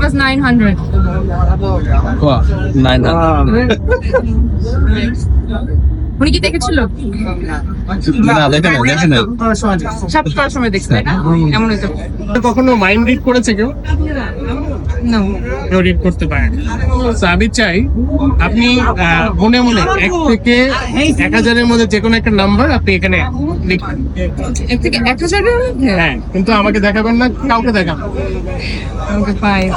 was 900. Wow, 900. উনি কি দেখেছিল? না, দেখেন না। সব করার সময় দেখছে তাই না? এমন হইতো। কখনো মাইন্ড রিড করেছে কেউ? No. কেউ রিড করতে পারে না। So, আমি চাই আপনি মনে মনে 1 থেকে 1000-এর মধ্যে যে কোনো একটা নাম্বার আপনি এখানে লিখবেন। এর থেকে 1000 এর মধ্যে? হ্যাঁ, কিন্তু আমাকে দেখাবেন না, কাউকে দেখাবেন। আমাকে 5.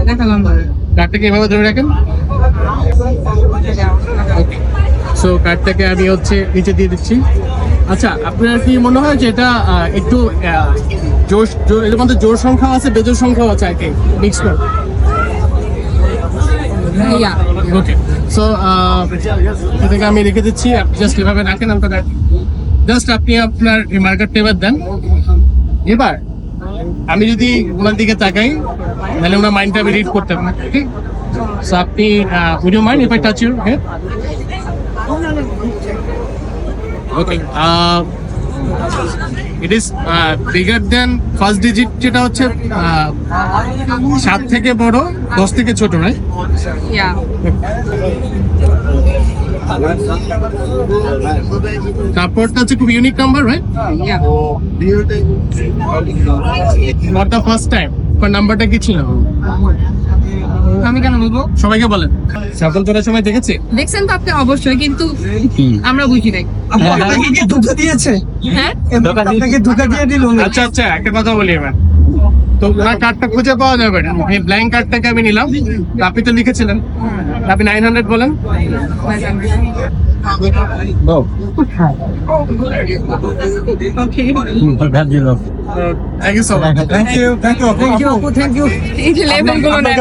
দেখালাম। কার্ডটাকে এভাবে ধরে রাখেন। সো কার্ডটাকে আমি নিচে দিয়ে দিচ্ছি। আচ্ছা, আপনার কি মনে হয় যে এটা একটু এর মধ্যে জোর সংখ্যা আছে, বেজোর সংখ্যা আছে আর কি মিক্স করে? Yeah. ওকে, সো এটাকে আমি রেখে দিচ্ছি। আপনি জাস্ট এভাবে রাখেন। জাস্ট আপনি আপনার এই মার্কারটা এবার দেন। এবার আমি যদি ওনার দিকে তাকাই তাহলে ওনার মাইন্ডটা আমি রিড করতে পারি। ঠিক, সো আপনি would you mind if I touch your head? Okay, it is bigger than first digit, যেটা হচ্ছে 7 থেকে বড়, 10 থেকে ছোট, রাইট? Yeah. তারপরটা হচ্ছে খুব unique number, right? Yeah. For the first time নাম্বারটা কি ছিল? আমি কেন বলবো? সবাইকে বলেন। সাফল তোলার সময় দেখেছি? দেখছেন তো আপনি অবশ্যই, কিন্তু আমরা বুঝি নাই। আপনাকে কি ধোকা দিয়েছে? হ্যাঁ? আপনাকে ধোকা দিয়ে দিল? আচ্ছা, একটা কথা বলি এবার। তো ওনার কার্ডটা খুঁজে পাওয়া যাবে না। এই ব্ল্যাঙ্ক কার্ডটাকে আমি নিলাম। আপনি তো লিখেছিলেন, আপনি 900 বলেন। Thank you so much. Thank you. এই যে লেভেলগুলো নেন।